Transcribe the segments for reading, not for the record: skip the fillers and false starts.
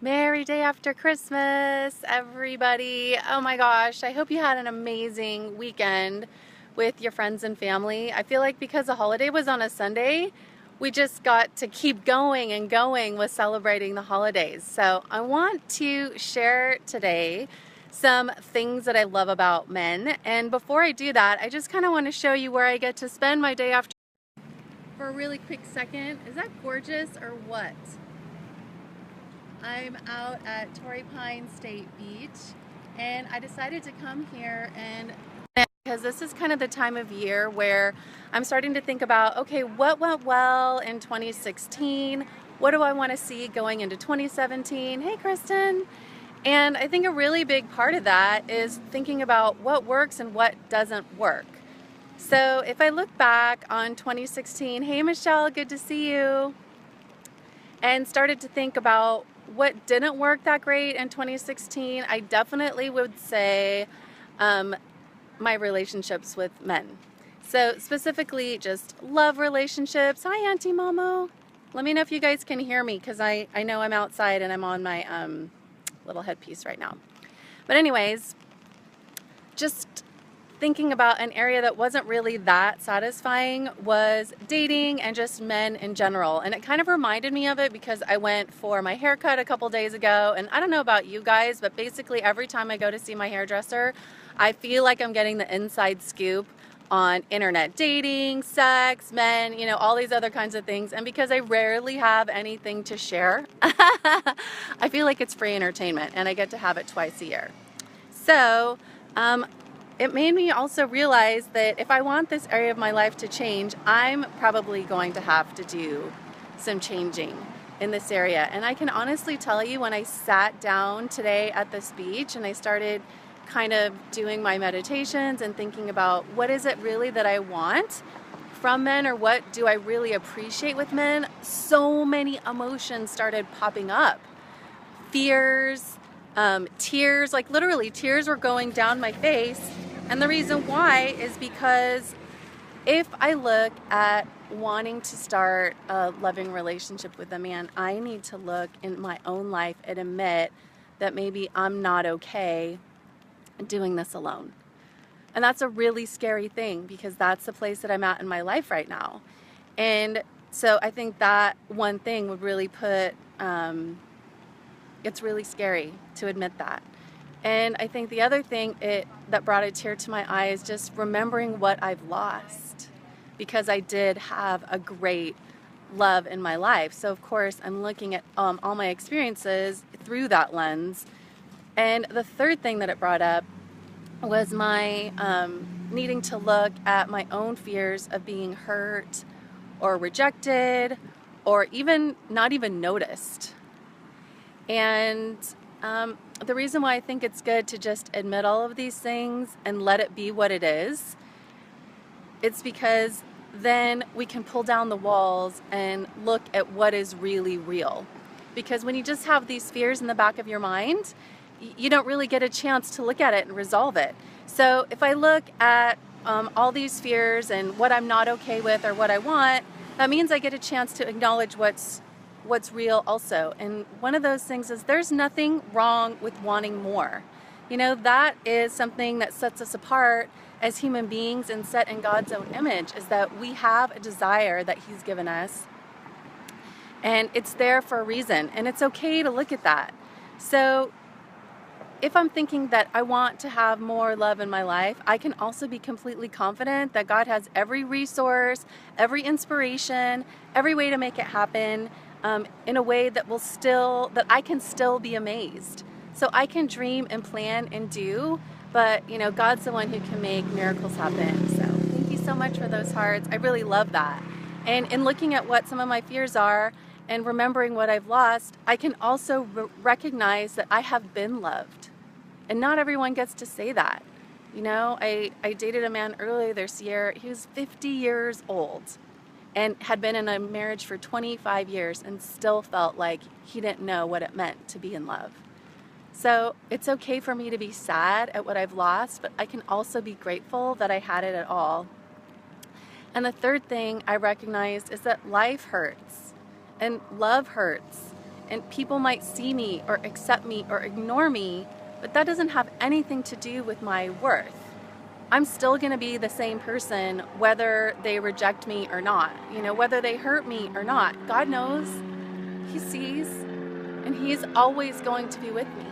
Merry day after Christmas, everybody. Oh my gosh, I hope you had an amazing weekend with your friends and family. I feel like because the holiday was on a Sunday, we just got to keep going and going with celebrating the holidays. So I want to share today some things that I love about men. And before I do that, I just kind of want to show you where I get to spend my day after for a really quick second. Is that gorgeous or what? I'm out at Torrey Pines State Beach, and I decided to come here and because this is kind of the time of year where I'm starting to think about, okay, what went well in 2016? What do I want to see going into 2017? Hey, Kristen. And I think a really big part of that is thinking about what works and what doesn't work. So if I look back on 2016, hey, Michelle, good to see you, and started to think about what didn't work that great in 2016, I definitely would say my relationships with men. So specifically just love relationships. Hi, Auntie Momo. Let me know if you guys can hear me because I know I'm outside and I'm on my little headpiece right now. But anyways, just thinking about an area that wasn't really that satisfying was dating and just men in general. And it kind of reminded me of it because I went for my haircut a couple days ago. And I don't know about you guys, but basically every time I go to see my hairdresser, I feel like I'm getting the inside scoop on internet dating, sex, men, all these other kinds of things. And because I rarely have anything to share, I feel like it's free entertainment and I get to have it twice a year. So, it made me also realize that if I want this area of my life to change, I'm probably going to have to do some changing in this area. And I can honestly tell you, when I sat down today at this beach and I started kind of doing my meditations and thinking about what is it really that I want from men, or what do I really appreciate with men, so many emotions started popping up. Fears, tears, like literally tears were going down my face. And the reason why is because if I look at wanting to start a loving relationship with a man, I need to look in my own life and admit that maybe I'm not okay doing this alone. And that's a really scary thing because that's the place that I'm at in my life right now. And so I think that one thing would really put, it's really scary to admit that. And I think the other thing that brought a tear to my eye is just remembering what I've lost, because I did have a great love in my life. So of course I'm looking at all my experiences through that lens. And the third thing that it brought up was my needing to look at my own fears of being hurt or rejected or even not even noticed. And the reason why I think it's good to just admit all of these things and let it be what it is, it's because then we can pull down the walls and look at what is really real. Because when you just have these fears in the back of your mind, you don't really get a chance to look at it and resolve it. So if I look at all these fears and what I'm not okay with or what I want, that means I get a chance to acknowledge what's real also. And one of those things is there's nothing wrong with wanting more. That is something that sets us apart as human beings and set in God's own image, is that we have a desire that He's given us. And it's there for a reason. And it's okay to look at that. So if I'm thinking that I want to have more love in my life, I can also be completely confident that God has every resource, every inspiration, every way to make it happen in a way that that I can still be amazed. So I can dream and plan and do, but God's the one who can make miracles happen. So thank you so much for those hearts. I really love that. And in looking at what some of my fears are and remembering what I've lost, I can also recognize that I have been loved. And not everyone gets to say that. I dated a man earlier this year. He was 50 years old and had been in a marriage for 25 years and still felt like he didn't know what it meant to be in love. So it's okay for me to be sad at what I've lost, but I can also be grateful that I had it at all. And the third thing I recognized is that life hurts and love hurts. and people might see me or accept me or ignore me, but that doesn't have anything to do with my worth. I'm still going to be the same person whether they reject me or not, whether they hurt me or not. God knows, He sees, and He's always going to be with me.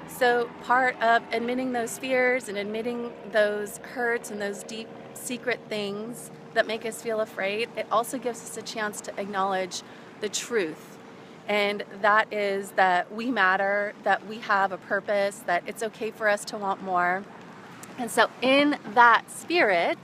So part of admitting those fears and admitting those hurts and those deep secret things that make us feel afraid, it also gives us a chance to acknowledge the truth. And that is that we matter, that we have a purpose, that it's okay for us to want more. And so in that spirit,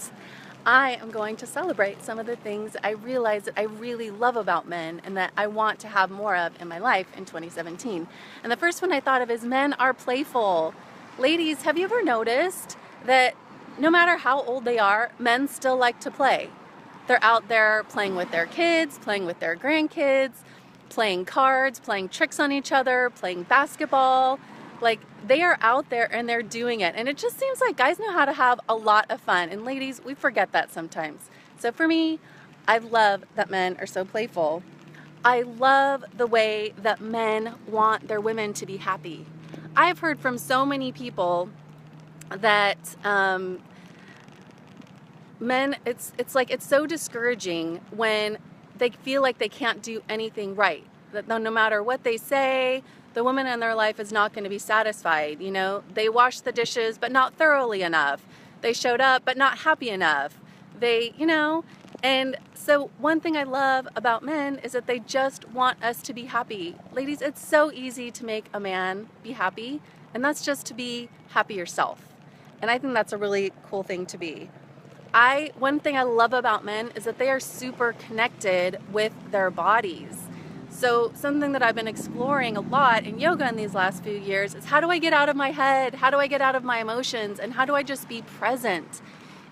I am going to celebrate some of the things I realize that I really love about men and that I want to have more of in my life in 2017. And the first one I thought of is men are playful. Ladies, have you ever noticed that no matter how old they are, men still like to play? They're out there playing with their kids, playing with their grandkids, playing cards, playing tricks on each other, playing basketball. Like, they are out there and they're doing it. And it just seems like guys know how to have a lot of fun. And ladies, we forget that sometimes. So for me, I love that men are so playful. I love the way that men want their women to be happy. I've heard from so many people that men, it's so discouraging when they feel like they can't do anything right. That no matter what they say, the woman in their life is not going to be satisfied. They washed the dishes, but not thoroughly enough. They showed up, but not happy enough. And so one thing I love about men is that they just want us to be happy. Ladies, it's so easy to make a man be happy, and that's just to be happy yourself. And I think that's a really cool thing to be. One thing I love about men is that they are super connected with their bodies. So something that I've been exploring a lot in yoga in these last few years is, how do I get out of my head? How do I get out of my emotions? And how do I just be present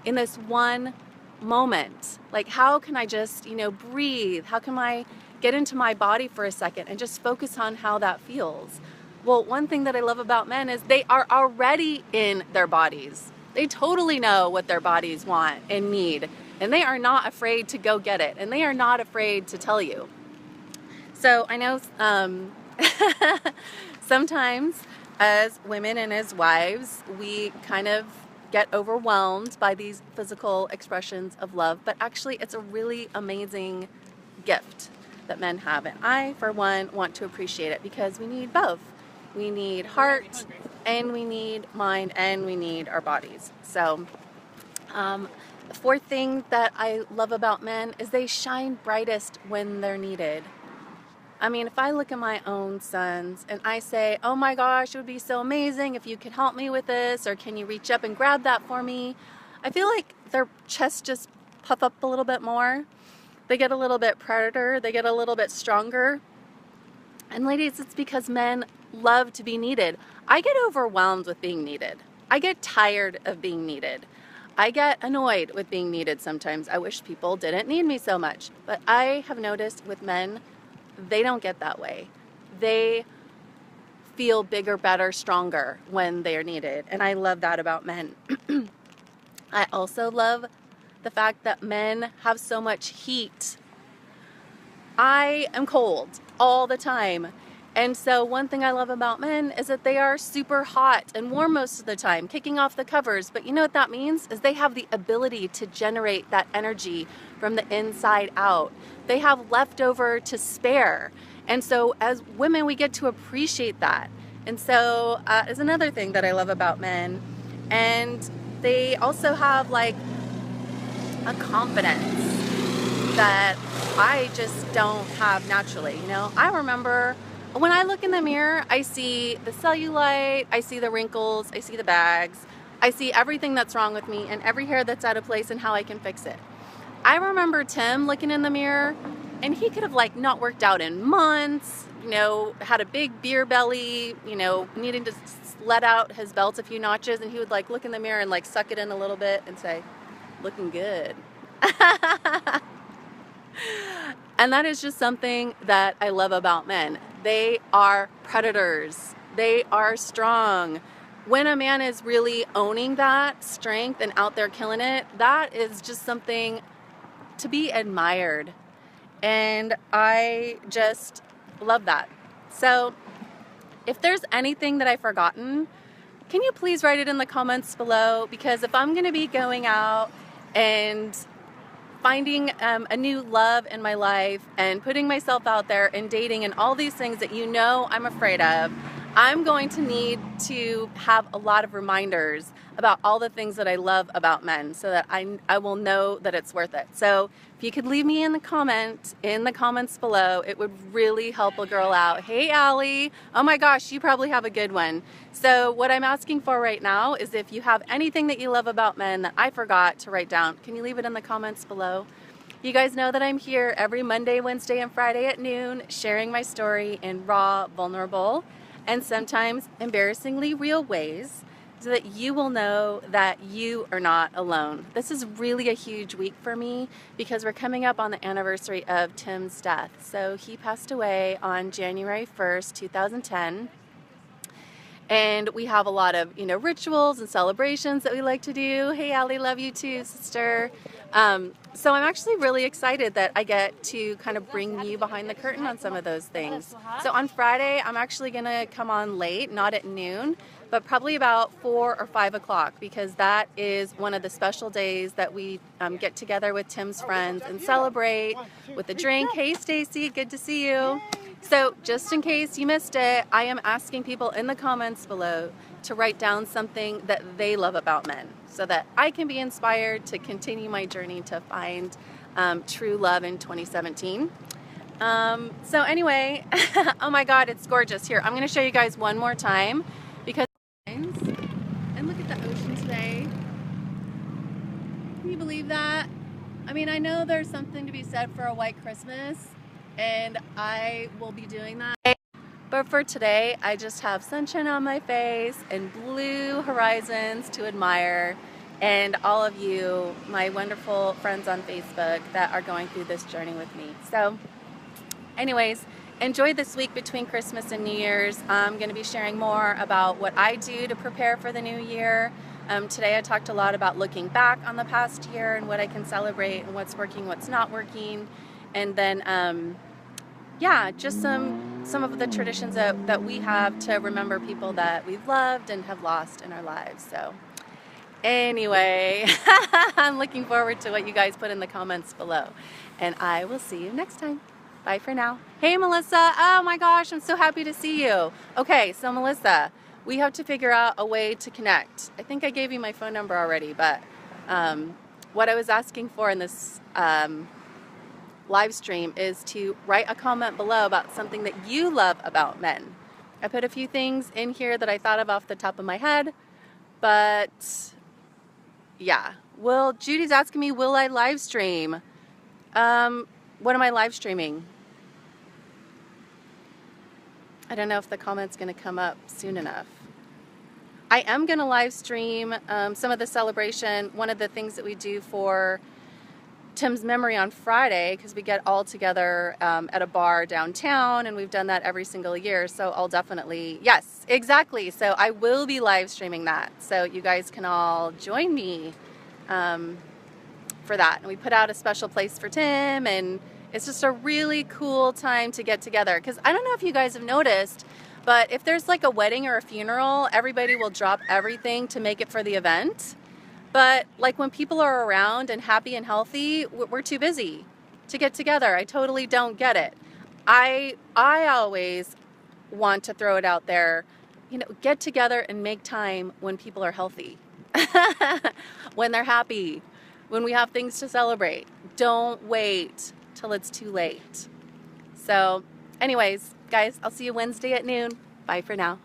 in this one moment? Like, how can I just, breathe? How can I get into my body for a second and just focus on how that feels? Well, one thing that I love about men is they are already in their bodies. They totally know what their bodies want and need, and they are not afraid to go get it, and they are not afraid to tell you. So I know sometimes as women and as wives, we kind of get overwhelmed by these physical expressions of love, but actually it's a really amazing gift that men have. And I, for one, want to appreciate it because we need both. We need heart, and we need mind, and we need our bodies. So the fourth thing that I love about men is they shine brightest when they're needed. I mean, if I look at my own sons and I say, oh my gosh, it would be so amazing if you could help me with this, or can you reach up and grab that for me? I feel like their chests just puff up a little bit more. They get a little bit predator, they get a little bit stronger. And ladies, it's because men love to be needed. I get overwhelmed with being needed. I get tired of being needed. I get annoyed with being needed sometimes. I wish people didn't need me so much. But I have noticed with men, they don't get that way. They feel bigger, better, stronger when they are needed. And I love that about men. I also love the fact that men have so much heat. I am cold all the time. And so one thing I love about men is that they are super hot and warm most of the time, kicking off the covers. But you know what that means? Is they have the ability to generate that energy from the inside out. They have leftover to spare. And so as women, we get to appreciate that. And so is another thing that I love about men. And they also have like a confidence that I just don't have naturally. I remember when I look in the mirror, I see the cellulite, I see the wrinkles, I see the bags, I see everything that's wrong with me and every hair that's out of place and how I can fix it. I remember Tim looking in the mirror, and he could have not worked out in months, had a big beer belly, needing to let out his belt a few notches, and he would look in the mirror and suck it in a little bit and say, looking good. And that is just something that I love about men. They are predators. They are strong. When a man is really owning that strength and out there killing it, that is just something to be admired. And I just love that. So if there's anything that I've forgotten, can you please write it in the comments below? Because if I'm going to be going out and finding a new love in my life and putting myself out there and dating and all these things that you know I'm afraid of, I'm going to need to have a lot of reminders about all the things that I love about men so that I will know that it's worth it. So if you could leave me in the comments below, it would really help a girl out. Hey, Allie. Oh my gosh, you probably have a good one. So what I'm asking for right now is if you have anything that you love about men that I forgot to write down, can you leave it in the comments below? You guys know that I'm here every Monday, Wednesday, and Friday at noon, sharing my story in raw, vulnerable, and sometimes embarrassingly real ways, so that you will know that you are not alone. This is really a huge week for me because we're coming up on the anniversary of Tim's death. So he passed away on January 1st, 2010. And we have a lot of, rituals and celebrations that we like to do. Hey, Allie, love you too, sister. So I'm actually really excited that I get to kind of bring you behind the curtain on some of those things. So on Friday, I'm actually going to come on late, not at noon, but probably about 4 or 5 o'clock, because that is one of the special days that we get together with Tim's friends and celebrate with a drink. Hey, Stacy, good to see you. So just in case you missed it, I am asking people in the comments below to write down something that they love about men so that I can be inspired to continue my journey to find true love in 2017. So anyway, oh my God, it's gorgeous. Here, I'm going to show you guys one more time because and look at the ocean today. Can you believe that? I mean, I know there's something to be said for a white Christmas, and I will be doing that. But for today, I just have sunshine on my face and blue horizons to admire, and all of you, my wonderful friends on Facebook that are going through this journey with me. So anyways, enjoy this week between Christmas and New Year's. I'm going to be sharing more about what I do to prepare for the new year. Today I talked a lot about looking back on the past year and what I can celebrate and what's working, what's not working. And then, yeah, just some of the traditions that we have to remember people that we've loved and have lost in our lives. So anyway, I'm looking forward to what you guys put in the comments below. And I will see you next time. Bye for now. Hey, Melissa. Oh my gosh, I'm so happy to see you. Okay, so Melissa, we have to figure out a way to connect. I think I gave you my phone number already, but what I was asking for in this live stream is to write a comment below about something that you love about men. I put a few things in here that I thought of off the top of my head, but yeah. Well, Judy's asking me, will I live stream? What am I live streaming? I don't know if the comment's going to come up soon enough. I am going to live stream some of the celebration. One of the things that we do for Tim's memory on Friday, because we get all together at a bar downtown, and we've done that every single year. So I'll definitely, yes, exactly. So I will be live streaming that. So you guys can all join me for that. And we put out a special place for Tim, and it's just a really cool time to get together. Because I don't know if you guys have noticed, but if there's like a wedding or a funeral, everybody will drop everything to make it for the event. But like when people are around and happy and healthy, we're too busy to get together. I totally don't get it. I always want to throw it out there, get together and make time when people are healthy, when they're happy, when we have things to celebrate. Don't wait till it's too late. So anyways, guys, I'll see you Wednesday at noon. Bye for now.